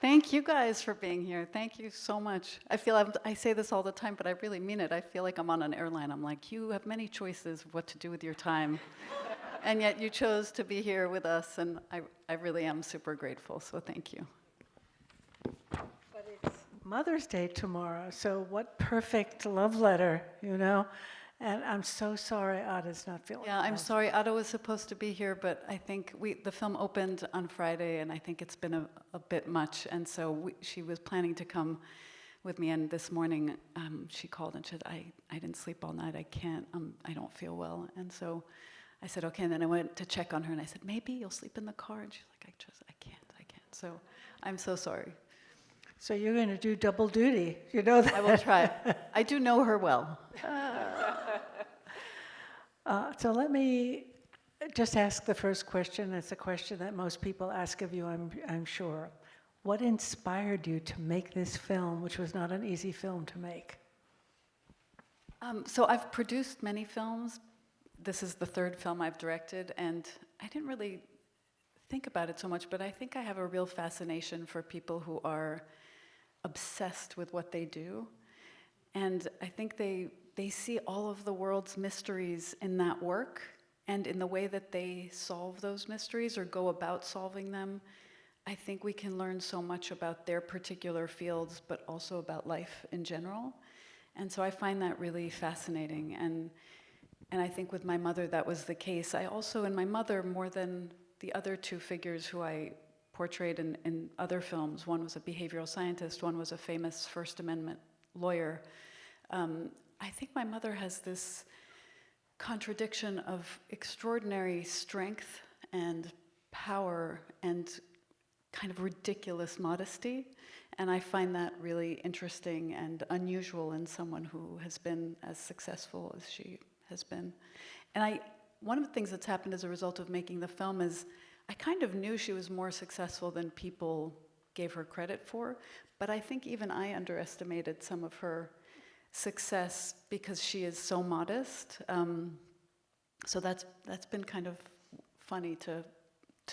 Thank you guys for being here. Thank you so much. I say this all the time, but I really mean it. I feel like I'm on an airline. I'm like, you have many choices of what to do with your time. And yet you chose to be here with us, and I really am super grateful, so thank you. But it's Mother's Day tomorrow, so what perfect love letter, you know? And I'm so sorry Ada's not feeling Yeah, I'm well. sorry. Ada was supposed to be here, but I think the film opened on Friday, and I think it's been a bit much. And so she was planning to come with me, and this morning she called and said, I didn't sleep all night. I can't. I don't feel well. And so I said, okay. And then I went to check on her, and I said, maybe you'll sleep in the car. And she's like, I can't. So I'm so sorry. So you're going to do double duty, you know that? I will try. I do know her well. So let me just ask the first question. It's a question that most people ask of you, I'm sure. What inspired you to make this film, which was not an easy film to make? So I've produced many films. This is the third film I've directed, and I didn't really think about it so much, but I think I have a real fascination for people who are obsessed with what they do. And I think they see all of the world's mysteries in that work and in the way that they solve those mysteries or go about solving them. I think we can learn so much about their particular fields, but also about life in general. And so I find that really fascinating. And I think with my mother, that was the case. I also, in my mother, more than the other two figures who I portrayed in other films, one was a behavioral scientist, one was a famous First Amendment lawyer. I think my mother has this contradiction of extraordinary strength and power and kind of ridiculous modesty. And I find that really interesting and unusual in someone who has been as successful as she has been. And one of the things that's happened as a result of making the film is I kind of knew she was more successful than people gave her credit for, but I think even I underestimated some of her success because she is so modest. So that's been kind of funny to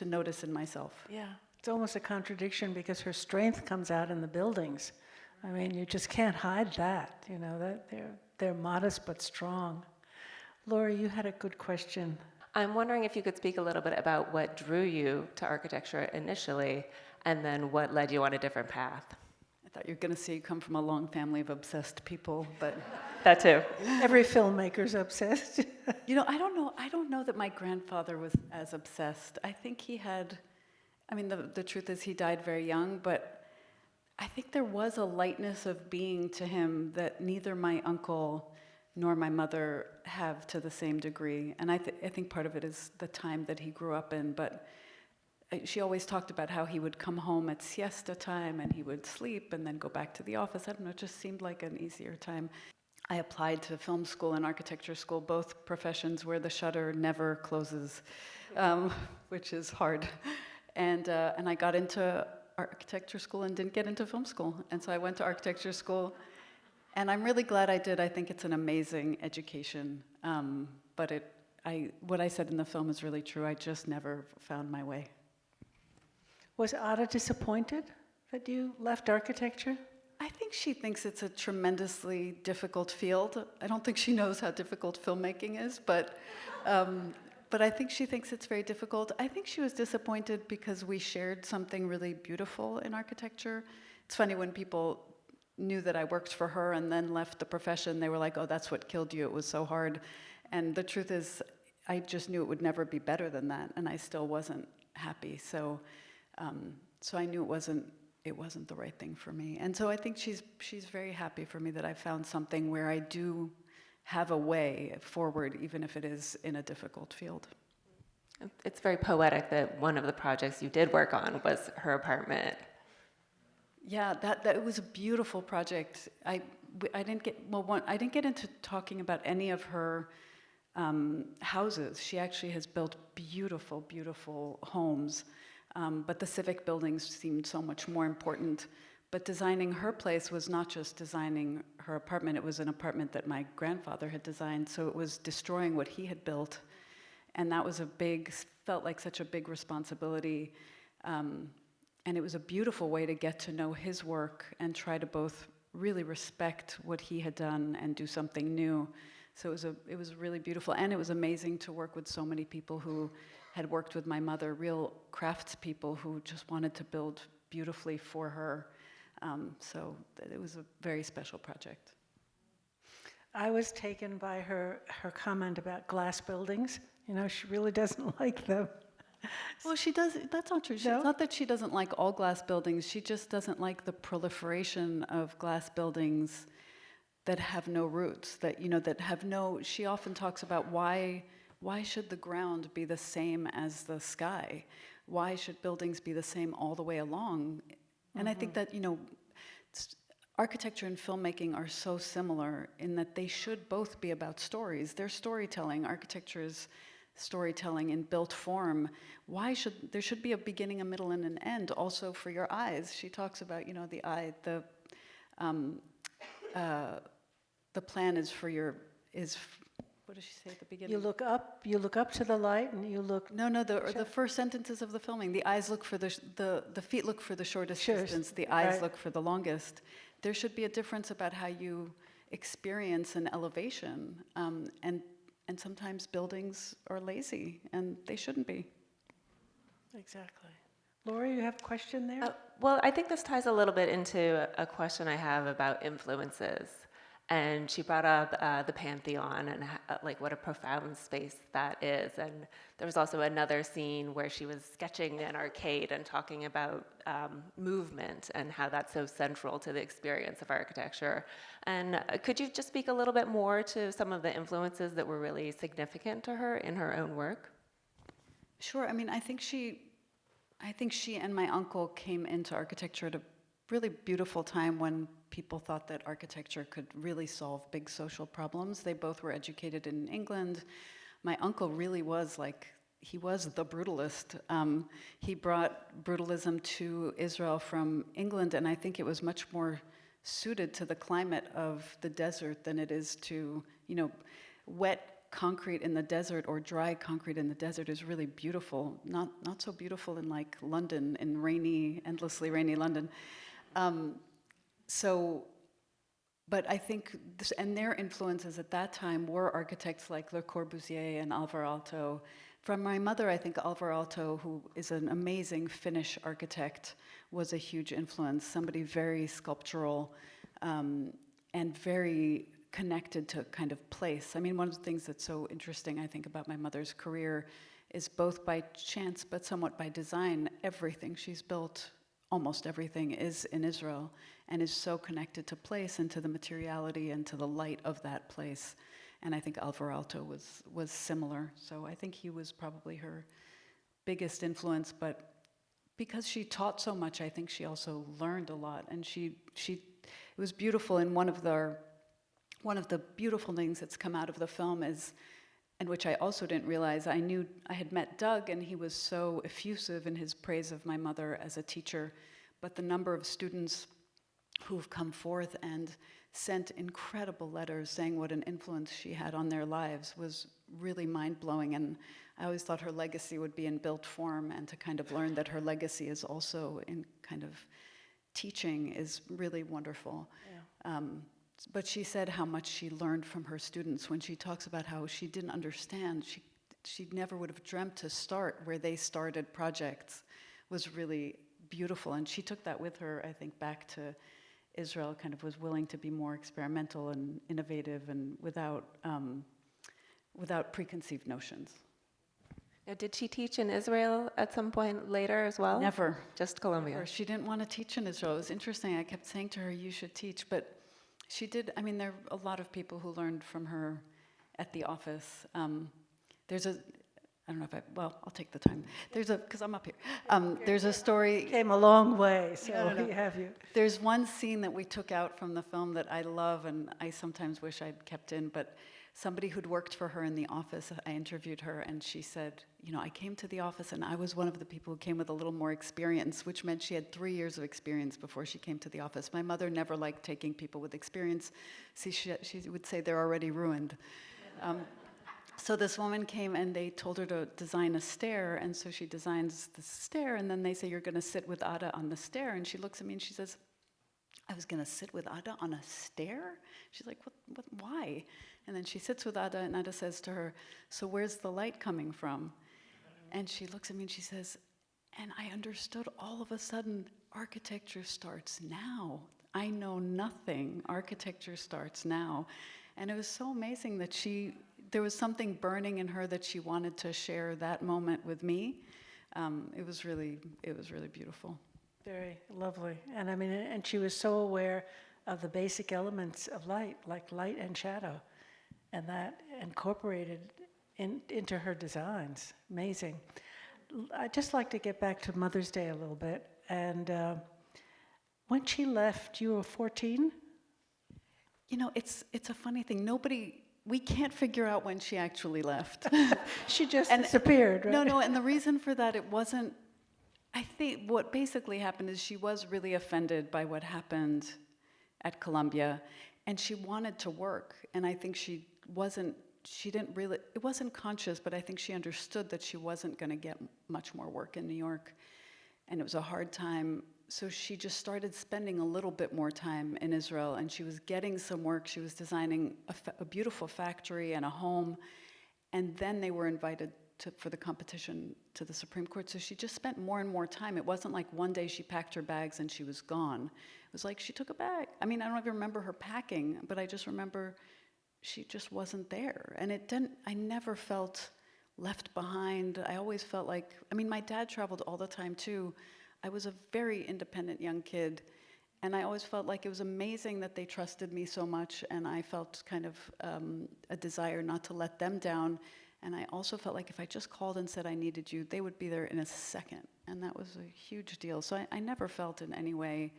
notice in myself. Yeah, it's almost a contradiction because her strength comes out in the buildings. I mean, you just can't hide that, you know, that they're modest but strong. Laura, you had a good question. I'm wondering if you could speak a little bit about what drew you to architecture initially, and then what led you on a different path. I thought you were going to say you come from a long family of obsessed people, but That too. Every filmmaker's obsessed. you know, I don't know that my grandfather was as obsessed. I think he had, I mean, the truth is he died very young, but I think there was a lightness of being to him that neither my uncle nor my mother have to the same degree. And I think part of it is the time that he grew up in, but she always talked about how he would come home at siesta time and he would sleep and then go back to the office. I don't know, it just seemed like an easier time. I applied to film school and architecture school, both professions where the shutter never closes, which is hard. And I got into architecture school and didn't get into film school. And so I went to architecture school, and I'm really glad I did. I think it's an amazing education. But what I said in the film is really true. I just never found my way. Was Ada disappointed that you left architecture? I think she thinks it's a tremendously difficult field. I don't think she knows how difficult filmmaking is, but I think she thinks it's very difficult. I think she was disappointed because we shared something really beautiful in architecture. It's funny when people knew that I worked for her and then left the profession, they were like, oh, that's what killed you, it was so hard. And the truth is, I just knew it would never be better than that, and I still wasn't happy. So I knew it wasn't the right thing for me. And so I think she's very happy for me that I found something where I do have a way forward, even if it is in a difficult field. It's very poetic that one of the projects you did work on was her apartment. Yeah, that it was a beautiful project. I didn't get into talking about any of her houses. She actually has built beautiful, beautiful homes. But the civic buildings seemed so much more important. But designing her place was not just designing her apartment, it was an apartment that my grandfather had designed, so it was destroying what he had built. And that was felt like such a big responsibility. and it was a beautiful way to get to know his work and try to both really respect what he had done and do something new. So it was really beautiful, and it was amazing to work with so many people who had worked with my mother, real craftspeople who just wanted to build beautifully for her. So it was a very special project. I was taken by her comment about glass buildings. You know, she really doesn't like them. Well, she does. That's not true. It's No? not that she doesn't like all glass buildings. She just doesn't like the proliferation of glass buildings that have no roots. That have no. She often talks about why should the ground be the same as the sky? Why should buildings be the same all the way along? And I think that architecture and filmmaking are so similar in that they should both be about stories. They're storytelling. Architecture is storytelling in built form. There should be a beginning, a middle, and an end also for your eyes. She talks about, the eye, the plan is for what does she say at the beginning? You look up to the light, and you look. No, the first sentences of the filming. The eyes look for the feet look for the shortest distance. The eyes right. look for the longest. There should be a difference about how you experience an elevation, and sometimes buildings are lazy, and they shouldn't be. Exactly. Laura, you have a question there? Well, I think this ties a little bit into a question I have about influences. And she brought up the Pantheon and what a profound space that is. And there was also another scene where she was sketching an arcade and talking about movement and how that's so central to the experience of architecture. And could you just speak a little bit more to some of the influences that were really significant to her in her own work? Sure. I mean, I think she and my uncle came into architecture at a really beautiful time when people thought that architecture could really solve big social problems. They both were educated in England. My uncle really was he was the brutalist. He brought brutalism to Israel from England, and I think it was much more suited to the climate of the desert than it is to, wet concrete in the desert or dry concrete in the desert is really beautiful. Not so beautiful in London, in endlessly rainy London. But I think, and their influences at that time were architects like Le Corbusier and Alvar Aalto. From my mother, I think Alvar Aalto, who is an amazing Finnish architect, was a huge influence, somebody very sculptural and very connected to kind of place. I mean, one of the things that's so interesting, I think, about my mother's career is both by chance but somewhat by design, everything she's built, almost everything, is in Israel and is so connected to place and to the materiality and to the light of that place. And I think Alvar Aalto was similar. So I think he was probably her biggest influence. But because she taught so much, I think she also learned a lot. And it was beautiful. And one of the beautiful things that's come out of the film is, and which I also didn't realize, I had met Doug, and he was so effusive in his praise of my mother as a teacher, but the number of students who've come forth and sent incredible letters saying what an influence she had on their lives was really mind-blowing, and I always thought her legacy would be in built form, and to kind of learn that her legacy is also in kind of teaching is really wonderful. Yeah. But she said how much she learned from her students when she talks about how she didn't understand. She never would have dreamt to start where they started projects was really beautiful. And she took that with her, I think, back to Israel, kind of was willing to be more experimental and innovative and without preconceived notions. Now, did she teach in Israel at some point later as well? Never. Just Colombia? Never. She didn't want to teach in Israel. It was interesting. I kept saying to her, you should teach, but she did. I mean, there are a lot of people who learned from her at the office. I don't know if I'll take the time. Because I'm up here. There's a story. Came a long way, so No. we have you. There's one scene that we took out from the film that I love, and I sometimes wish I'd kept in, but somebody who'd worked for her in the office, I interviewed her, and she said, I came to the office, and I was one of the people who came with a little more experience, which meant she had 3 years of experience before she came to the office. My mother never liked taking people with experience. See, she would say they're already ruined. So this woman came and they told her to design a stair, and so she designs the stair, and then they say, you're gonna sit with Ada on the stair, and she looks at me and she says, I was gonna sit with Ada on a stair? She's like, why? And then she sits with Ada, and Ada says to her, so where's the light coming from? And she looks at me and she says, and I understood all of a sudden, architecture starts now. I know nothing, architecture starts now. And it was so amazing that there was something burning in her that she wanted to share that moment with me. It was really beautiful. Very lovely. And I mean, and she was so aware of the basic elements of light, like light and shadow, and that incorporated into her designs. Amazing. I'd just like to get back to Mother's Day a little bit. And when she left, you were 14? You know, it's a funny thing. We can't figure out when she actually left. She just disappeared, right? No, and the reason for that, it wasn't, I think what basically happened is she was really offended by what happened at Columbia, and she wanted to work, and I think it wasn't conscious, but I think she understood that she wasn't going to get much more work in New York, and it was a hard time. So she just started spending a little bit more time in Israel, and she was getting some work. She was designing a beautiful factory and a home, and then they were invited for the competition to the Supreme Court. So she just spent more and more time. It wasn't like one day she packed her bags and she was gone. It was like she took a bag. I mean, I don't even remember her packing, but I just remember she just wasn't there. And I never felt left behind. I always felt like, I mean, my dad traveled all the time too. I was a very independent young kid, and I always felt like it was amazing that they trusted me so much, and I felt kind of a desire not to let them down. And I also felt like if I just called and said I needed you, they would be there in a second, and that was a huge deal. So I never felt in any way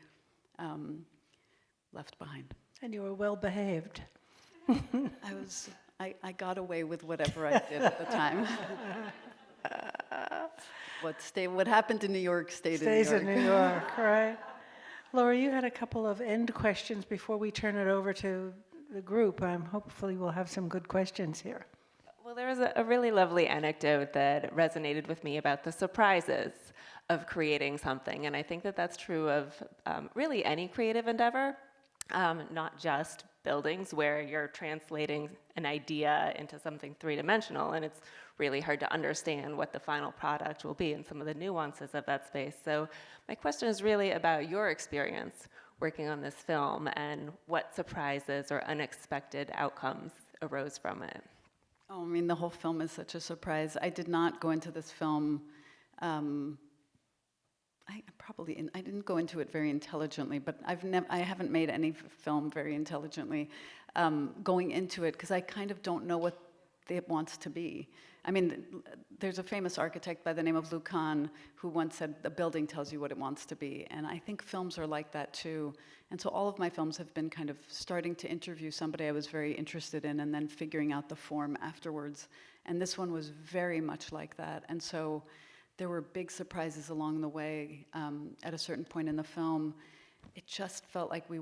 left behind. And you were well behaved. I got away with whatever I did at the time. What happened in New York stayed in New York. Stays in New York, right? Laura, you had a couple of end questions before we turn it over to the group. Hopefully we'll have some good questions here. Well, there was a really lovely anecdote that resonated with me about the surprises of creating something. And I think that that's true of really any creative endeavor, not just buildings where you're translating an idea into something three-dimensional, and it's really hard to understand what the final product will be and some of the nuances of that space. So my question is really about your experience working on this film and what surprises or unexpected outcomes arose from it. Oh, I mean, the whole film is such a surprise. I did not go into this film, I didn't go into it very intelligently, but I haven't made any film very intelligently going into it, because I kind of don't know what it wants to be. I mean, there's a famous architect by the name of Lou Kahn who once said, the building tells you what it wants to be. And I think films are like that too. And so all of my films have been kind of starting to interview somebody I was very interested in and then figuring out the form afterwards. And this one was very much like that. And so there were big surprises along the way. At a certain point in the film, it just felt like we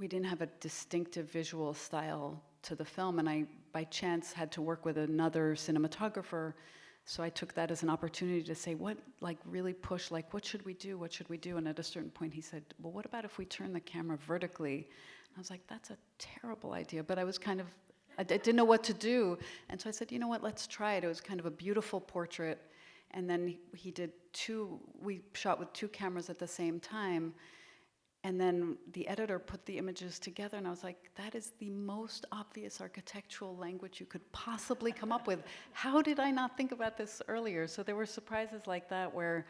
didn't have a distinctive visual style to the film, and I, by chance, had to work with another cinematographer, so I took that as an opportunity to say, really push, what should we do, and at a certain point he said, well, what about if we turn the camera vertically? And I was like, that's a terrible idea, but I was I didn't know what to do, and so I said, you know what, let's try it. It was kind of a beautiful portrait, and then we shot with 2 cameras at the same time. And then the editor put the images together, and I was like, that is the most obvious architectural language you could possibly come up with. How did I not think about this earlier? So there were surprises like that where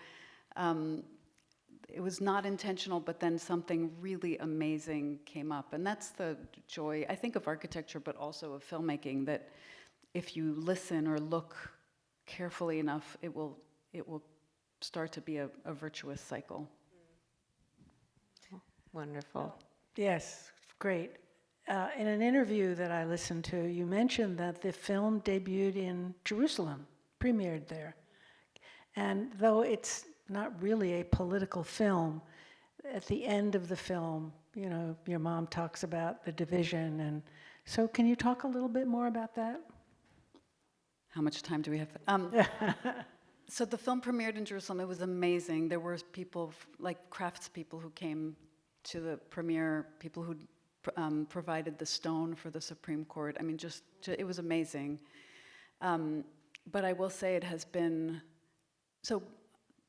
it was not intentional, but then something really amazing came up. And that's the joy, I think, of architecture, but also of filmmaking, that if you listen or look carefully enough, it will start to be a virtuous cycle. Wonderful. Yes, great. In an interview that I listened to, you mentioned that the film debuted in Jerusalem, premiered there. And though it's not really a political film, at the end of the film, your mom talks about the division. And so can you talk a little bit more about that? how much time do we have? So the film premiered in Jerusalem. It was amazing. There were people, like craftspeople who came to the premiere, people who provided the stone for the Supreme Court. I mean, it was amazing. But I will say it has been, so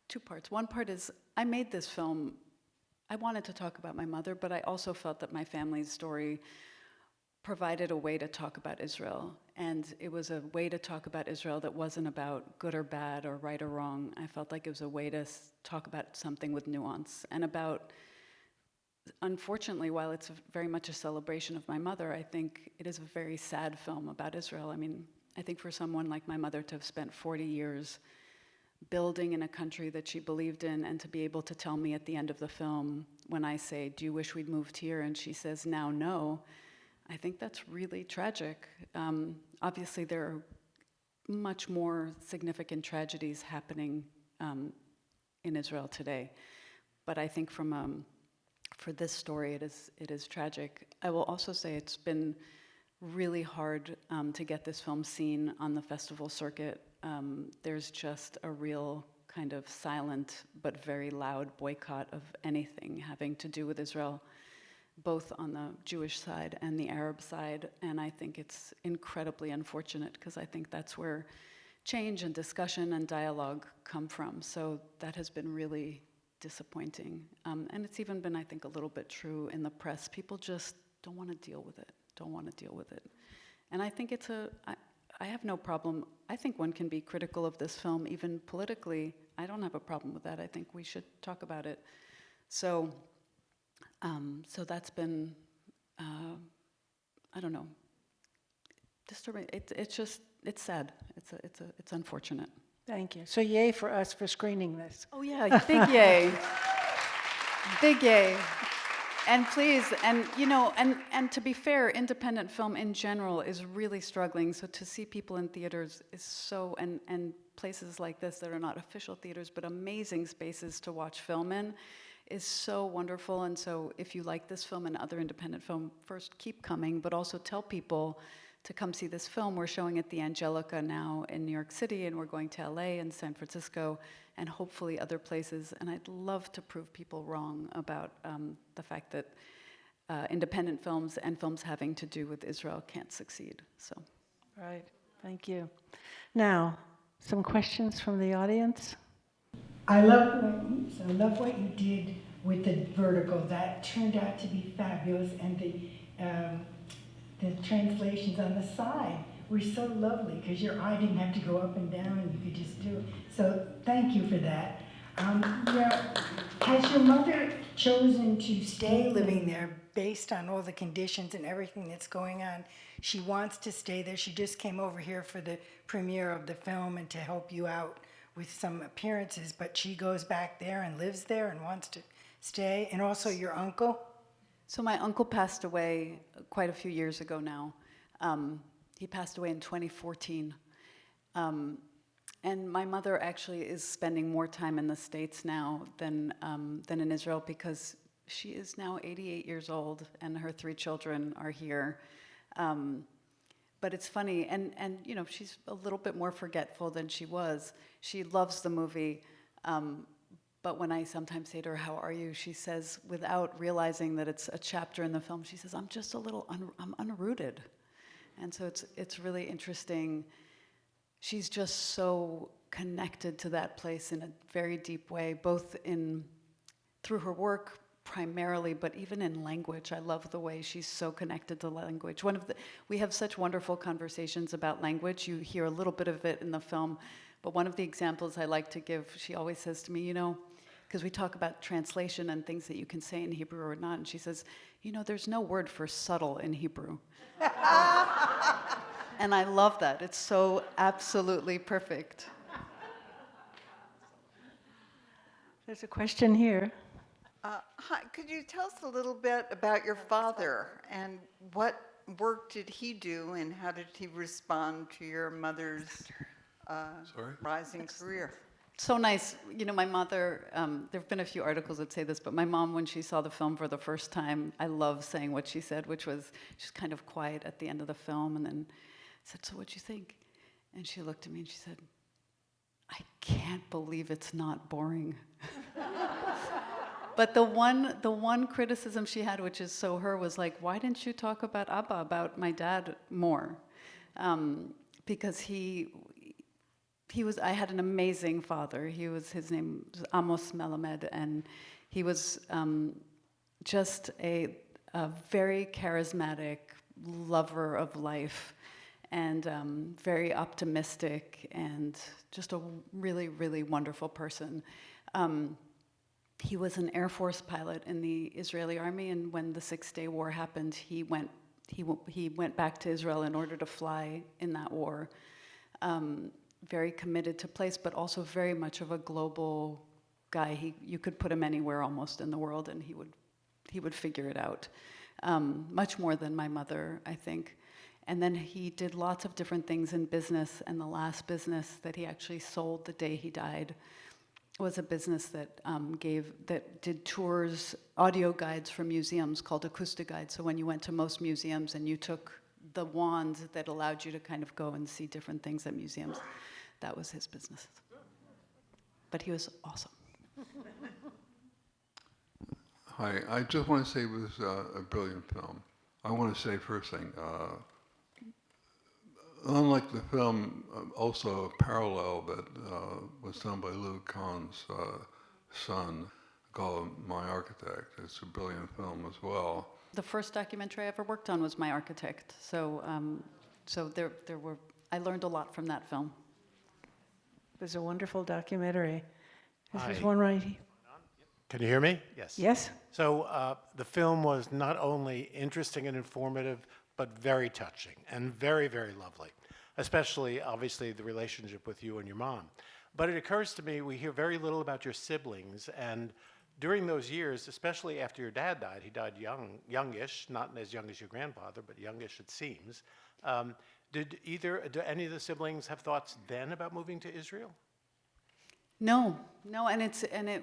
2 parts. One part is, I made this film, I wanted to talk about my mother, but I also felt that my family's story provided a way to talk about Israel. And it was a way to talk about Israel that wasn't about good or bad or right or wrong. I felt like it was a way to talk about something with nuance and about, unfortunately, while it's very much a celebration of my mother, I think it is a very sad film about Israel. I mean, I think for someone like my mother to have spent 40 years building in a country that she believed in, and to be able to tell me at the end of the film, when I say, do you wish we'd moved here? And she says, now no. I think that's really tragic. Obviously, there are much more significant tragedies happening in Israel today. But I think for this story, it is tragic. I will also say it's been really hard to get this film seen on the festival circuit. There's just a real kind of silent but very loud boycott of anything having to do with Israel, both on the Jewish side and the Arab side. And I think it's incredibly unfortunate, because I think that's where change and discussion and dialogue come from. So that has been really disappointing. And it's even been, I think, a little bit true in the press. People just don't want to deal with it, And I think I have no problem. I think one can be critical of this film, even politically. I don't have a problem with that. I think we should talk about it. So that's been, I don't know, disturbing. It's sad. It's unfortunate. Thank you. So yay for us for screening this. Oh yeah, big yay. Big yay. And please, and to be fair, independent film in general is really struggling. So to see people in theaters is so, and places like this that are not official theaters, but amazing spaces to watch film in, is so wonderful. And so if you like this film and other independent film, first keep coming, but also tell people to come see this film. We're showing at the Angelica now in New York City, and we're going to LA and San Francisco, and hopefully other places. And I'd love to prove people wrong about the fact that independent films and films having to do with Israel can't succeed. So, Right, thank you. Now, some questions from the audience? I love what you did with the vertical. That turned out to be fabulous, and the translations on the side were so lovely, because your eye didn't have to go up and down, and you could just do it. So thank you for that. Has your mother chosen to stay living there based on all the conditions and everything that's going on? She wants to stay there. She just came over here for the premiere of the film and to help you out with some appearances, but she goes back there and lives there and wants to stay. And also your uncle? So my uncle passed away quite a few years ago now. He passed away in 2014. And my mother actually is spending more time in the States now than in Israel, because she is now 88 years old and her 3 children are here. But it's funny, and she's a little bit more forgetful than she was. She loves the movie, but when I sometimes say to her, how are you? She says, without realizing that it's a chapter in the film, she says, I'm just a little, I'm unrooted. And so it's really interesting. She's just so connected to that place in a very deep way, both through her work primarily, but even in language. I love the way she's so connected to language. We have such wonderful conversations about language. You hear a little bit of it in the film, but one of the examples I like to give, she always says to me, because we talk about translation and things that you can say in Hebrew or not, and she says, there's no word for subtle in Hebrew. And I love that. It's so absolutely perfect. There's a question here. Hi, could you tell us a little bit about your father, and what work did he do, and how did he respond to your mother's rising career? So nice. My mother, there have been a few articles that say this, but my mom, when she saw the film for the first time, I love saying what she said, which was, she's kind of quiet at the end of the film, and then said, so what'd you think? And she looked at me and she said, "I can't believe it's not boring." But the one criticism she had, which is so her, was like, "Why didn't you talk about Abba, about my dad, more?" Because I had an amazing father. His name was Amos Melamede, and he was just a very charismatic lover of life, and very optimistic, and just a really, really wonderful person. He was an Air Force pilot in the Israeli army, and when the Six-Day War happened, he went back to Israel in order to fly in that war. Very committed to place, but also very much of a global guy. You could put him anywhere almost in the world, and he would figure it out. Much more than my mother, I think. And then he did lots of different things in business, and the last business that he actually sold the day he died was a business that did tours, audio guides for museums called acoustic guides. So when you went to most museums and you took the wand that allowed you to kind of go and see different things at museums, that was his business. But he was awesome. Hi, I just want to say it was a brilliant film. I want to say first thing, unlike the film, also a parallel that was done by Lou Kahn's son, called My Architect. It's a brilliant film as well. The first documentary I ever worked on was My Architect. So I learned a lot from that film. It was a wonderful documentary. This is Hi. one right here. Can you hear me? Yes. Yes? So the film was not only interesting and informative, but very touching and very, very lovely, especially, obviously, the relationship with you and your mom. But it occurs to me, we hear very little about your siblings, and during those years, especially after your dad died, he died youngish, not as young as your grandfather, but youngish it seems. Do any of the siblings have thoughts then about moving to Israel? No,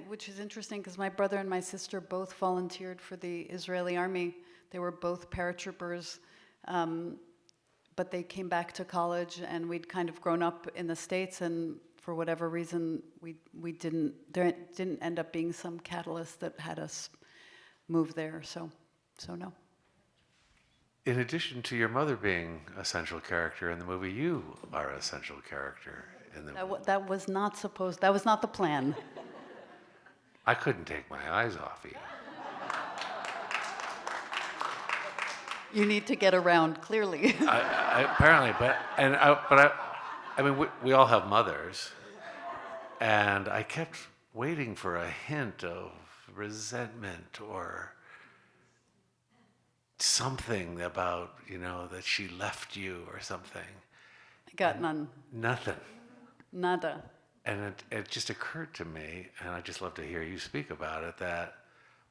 which is interesting because my brother and my sister both volunteered for the Israeli army. They were both paratroopers, but they came back to college, and we'd kind of grown up in the States, and for whatever reason, there didn't end up being some catalyst that had us move there. So no. In addition to your mother being a central character in the movie, you are a central character in the movie. That was not the plan. I couldn't take my eyes off you. You need to get around, clearly. Apparently, I mean, we all have mothers, and I kept waiting for a hint of resentment or something about, that she left you or something. I got none. Nothing. Nada. And it just occurred to me, and I'd just love to hear you speak about it, that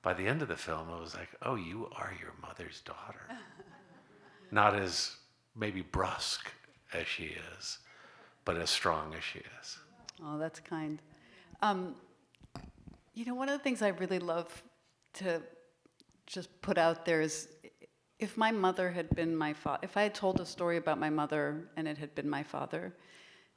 by the end of the film, it was like, oh, you are your mother's daughter. Not as maybe brusque as she is, but as strong as she is. Oh, that's kind. One of the things I really love to just put out there is, if my mother had been my father, if I had told a story about my mother and it had been my father,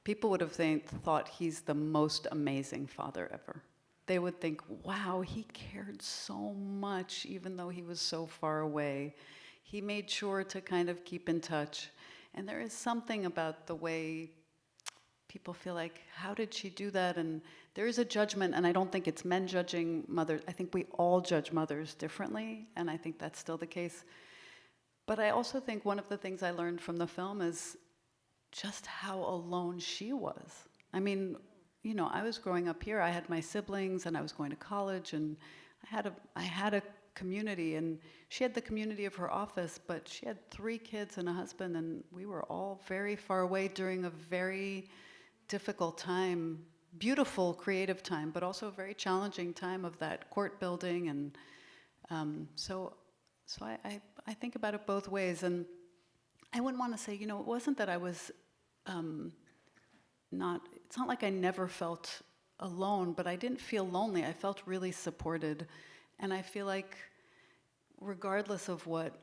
people would have thought he's the most amazing father ever. They would think, wow, he cared so much even though he was so far away. He made sure to kind of keep in touch. And there is something about the way people feel like, how did she do that? And there is a judgment, and I don't think it's men judging mothers. I think we all judge mothers differently, and I think that's still the case. But I also think one of the things I learned from the film is just how alone she was. I mean, I was growing up here. I had my siblings, and I was going to college, and I had a community, and she had the community of her office, but she had 3 kids and a husband, and we were all very far away during a very difficult time, beautiful, creative time, but also a very challenging time of that court building, and so I think about it both ways, and I wouldn't want to say, it wasn't that I was it's not like I never felt alone, but I didn't feel lonely. I felt really supported. And I feel like regardless of what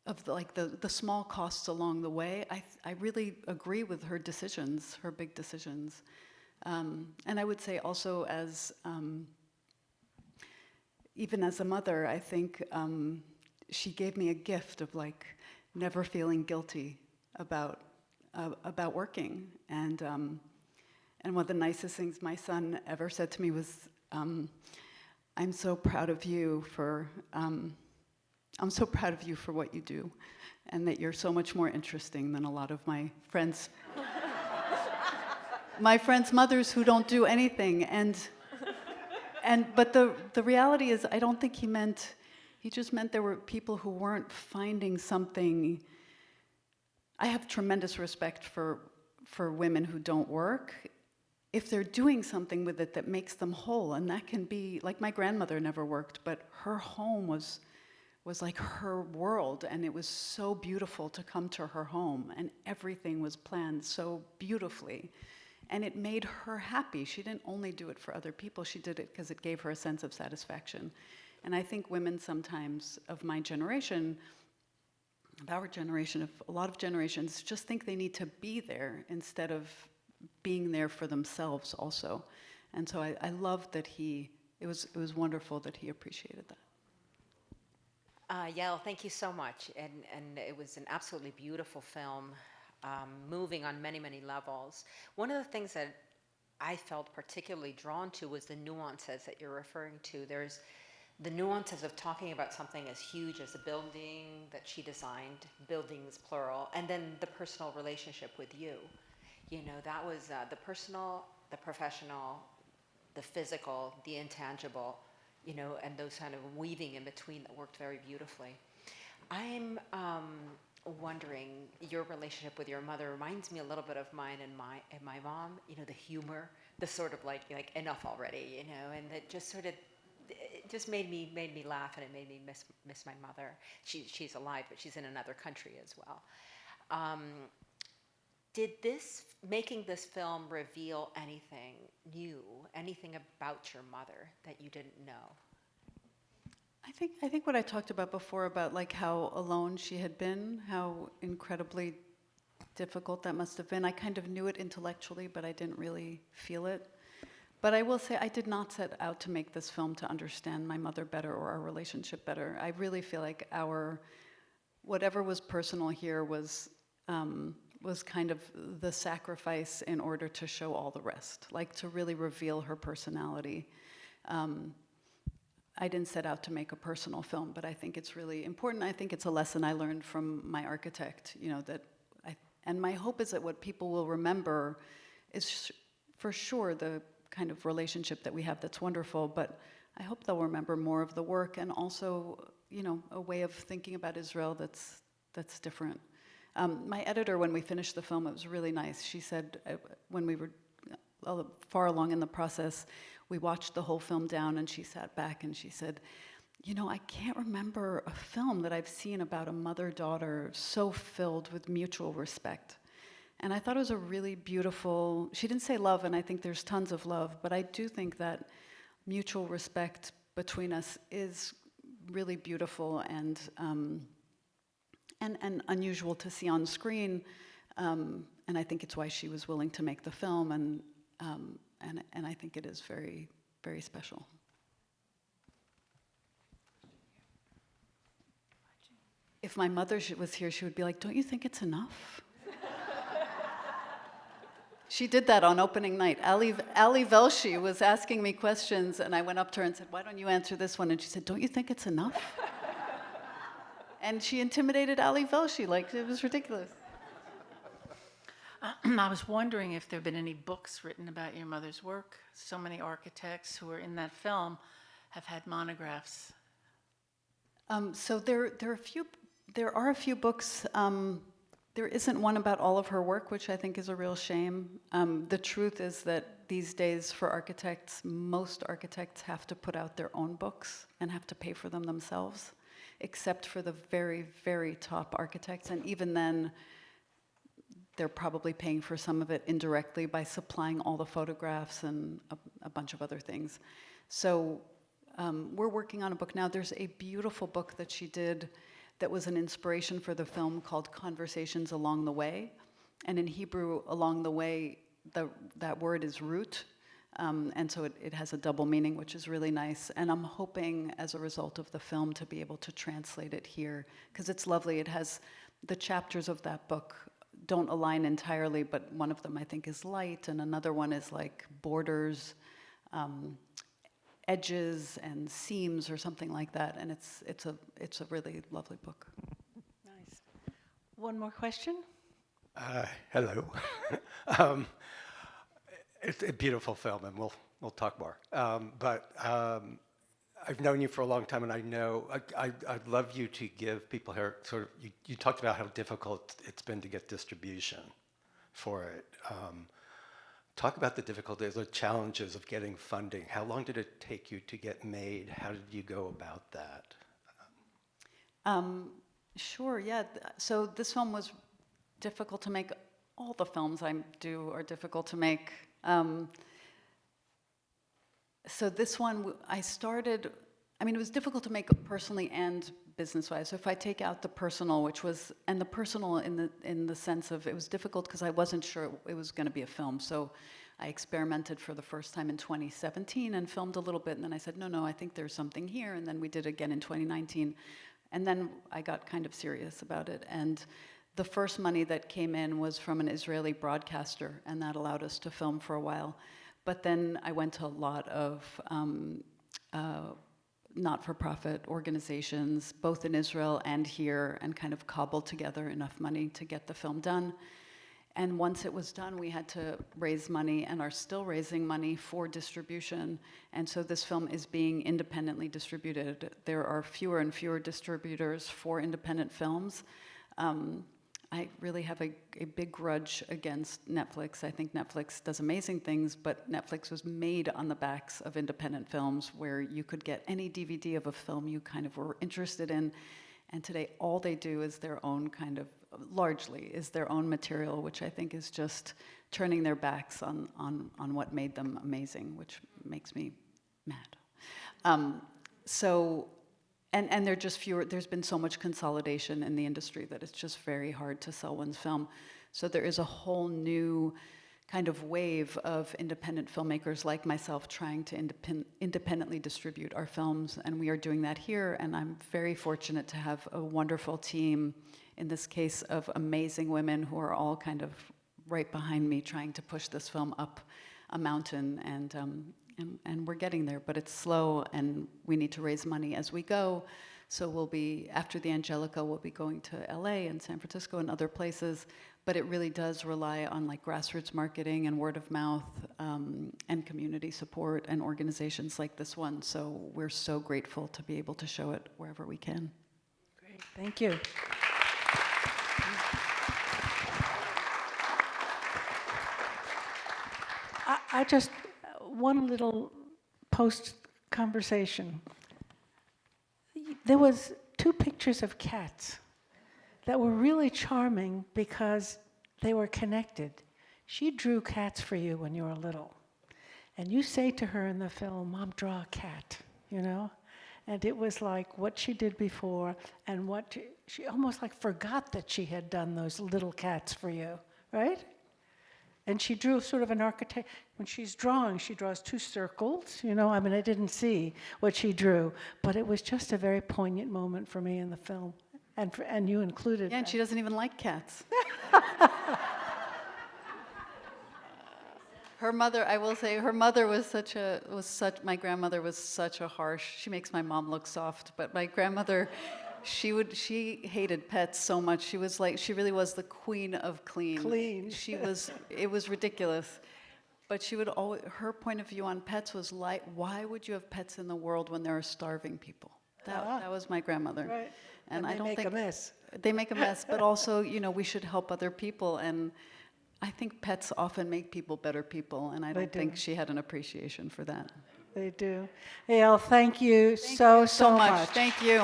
the small costs along the way. I really agree with her decisions, her big decisions. And I would say also as, even as a mother, I think she gave me a gift of like never feeling guilty about working. And one of the nicest things my son ever said to me was, I'm so proud of you for what you do, and that you're so much more interesting than a lot of my friends' mothers who don't do anything. But the reality is, I don't think he just meant there were people who weren't finding something. I have tremendous respect for women who don't work, if they're doing something with it that makes them whole. And that can be, like my grandmother never worked, but her home was like her world, and it was so beautiful to come to her home, and everything was planned so beautifully. And it made her happy. She didn't only do it for other people, she did it because it gave her a sense of satisfaction. And I think women sometimes of my generation, of our generation, of a lot of generations, just think they need to be there instead of being there for themselves also. And so I love that it was wonderful that he appreciated that. Yael, thank you so much. And it was an absolutely beautiful film, moving on many, many levels. One of the things that I felt particularly drawn to was the nuances that you're referring to. There's the nuances of talking about something as huge as a building that she designed, buildings plural, and then the personal relationship with you. You know, that was the personal, the professional, the physical, the intangible, you know, and those kind of weaving in between that worked very beautifully. I'm wondering, your relationship with your mother reminds me a little bit of mine and my mom. You know, the humor, the sort of like enough already, you know, and that just sort of, it just made me laugh, and it made me miss my mother. She's alive, but she's in another country as well. Did making this film reveal anything new, anything about your mother that you didn't know? I think what I talked about before, about like how alone she had been, how incredibly difficult that must have been. I kind of knew it intellectually, but I didn't really feel it. But I will say I did not set out to make this film to understand my mother better or our relationship better. I really feel like whatever was personal here was kind of the sacrifice in order to show all the rest, like to really reveal her personality. I didn't set out to make a personal film, but I think it's really important. I think it's a lesson I learned from my architect, you know, and my hope is that what people will remember is for sure the kind of relationship that we have that's wonderful, but I hope they'll remember more of the work, and also, you know, a way of thinking about Israel that's different. My editor, when we finished the film, it was really nice. She said, when we were far along in the process, we watched the whole film down, and she sat back and she said, you know, I can't remember a film that I've seen about a mother-daughter so filled with mutual respect. And I thought it was a really beautiful, she didn't say love, and I think there's tons of love, but I do think that mutual respect between us is really beautiful and unusual to see on screen. And I think it's why she was willing to make the film, and I think it is very, very special. If my mother was here, she would be like, don't you think it's enough? She did that on opening night. Ali Velshi was asking me questions, and I went up to her and said, why don't you answer this one? And she said, don't you think it's enough? And she intimidated Ali Velshi, like it was ridiculous. I was wondering if there have been any books written about your mother's work. So many architects who are in that film have had monographs. So there are a few books. There isn't one about all of her work, which I think is a real shame. The truth is that these days for architects, most architects have to put out their own books and have to pay for them themselves, except for the very, very top architects. And even then, they're probably paying for some of it indirectly by supplying all the photographs and a bunch of other things. So we're working on a book now. There's a beautiful book that she did that was an inspiration for the film called Conversations Along the Way. And in Hebrew, along the way, that word is root. And so it has a double meaning, which is really nice. And I'm hoping, as a result of the film, to be able to translate it here, because it's lovely. It has the chapters of that book don't align entirely, but one of them I think is light, and another one is like borders, edges, and seams, or something like that. And it's a really lovely book. Nice. One more question? Hello. It's a beautiful film, and we'll talk more. But I've known you for a long time, and I know I'd love you to give people here sort of. You talked about how difficult it's been to get distribution for it. Talk about the difficulties, the challenges of getting funding. How long did it take you to get made? How did you go about that? Sure, yeah. So this film was difficult to make. All the films I do are difficult to make. So this one, I started, I mean, it was difficult to make personally and business-wise. So if I take out the personal, and the personal in the sense of, it was difficult because I wasn't sure it was going to be a film. So I experimented for the first time in 2017 and filmed a little bit, and then I said, no, I think there's something here, and then we did it again in 2019. And then I got kind of serious about it. And the first money that came in was from an Israeli broadcaster, and that allowed us to film for a while. But then I went to a lot of not-for-profit organizations, both in Israel and here, and kind of cobbled together enough money to get the film done. And once it was done, we had to raise money, and are still raising money for distribution. And so this film is being independently distributed. There are fewer and fewer distributors for independent films. I really have a big grudge against Netflix. I think Netflix does amazing things, but Netflix was made on the backs of independent films, where you could get any DVD of a film you kind of were interested in. And today all they do is their own kind of, largely, is their own material, which I think is just turning their backs on what made them amazing, which makes me mad. And there are just fewer, there's been so much consolidation in the industry that it's just very hard to sell one's film. So there is a whole new kind of wave of independent filmmakers like myself trying to independently distribute our films, and we are doing that here, and I'm very fortunate to have a wonderful team, in this case of amazing women who are all kind of right behind me trying to push this film up a mountain, and we're getting there, but it's slow, and we need to raise money as we go. So we'll be, after the Angelica, we'll be going to LA and San Francisco and other places, but it really does rely on like grassroots marketing and word of mouth, and community support and organizations like this one. So we're so grateful to be able to show it wherever we can. Great, thank you. I just, one little post-conversation. There was 2 pictures of cats that were really charming because they were connected. She drew cats for you when you were little. And you say to her in the film, "Mom, draw a cat," you know? And it was like what she did before, and what she almost like forgot that she had done those little cats for you, right? And she drew sort of an archetype. When she's drawing, she draws 2 circles, you know? I mean, I didn't see what she drew, but it was just a very poignant moment for me in the film, and you included. Yeah, and she doesn't even like cats. Her mother, I will say, her mother was my grandmother was such a harsh, she makes my mom look soft, but my grandmother, she hated pets so much. She was like, she really was the queen of clean. Clean. It was ridiculous. But she would always, her point of view on pets was like, why would you have pets in the world when there are starving people? That was my grandmother. Right. And they I don't make think a mess. They make a mess, but also, you know, we should help other people. And I think pets often make people better people, and I don't think she had an appreciation for that. They do. Yael, thank you so so much. Thank you.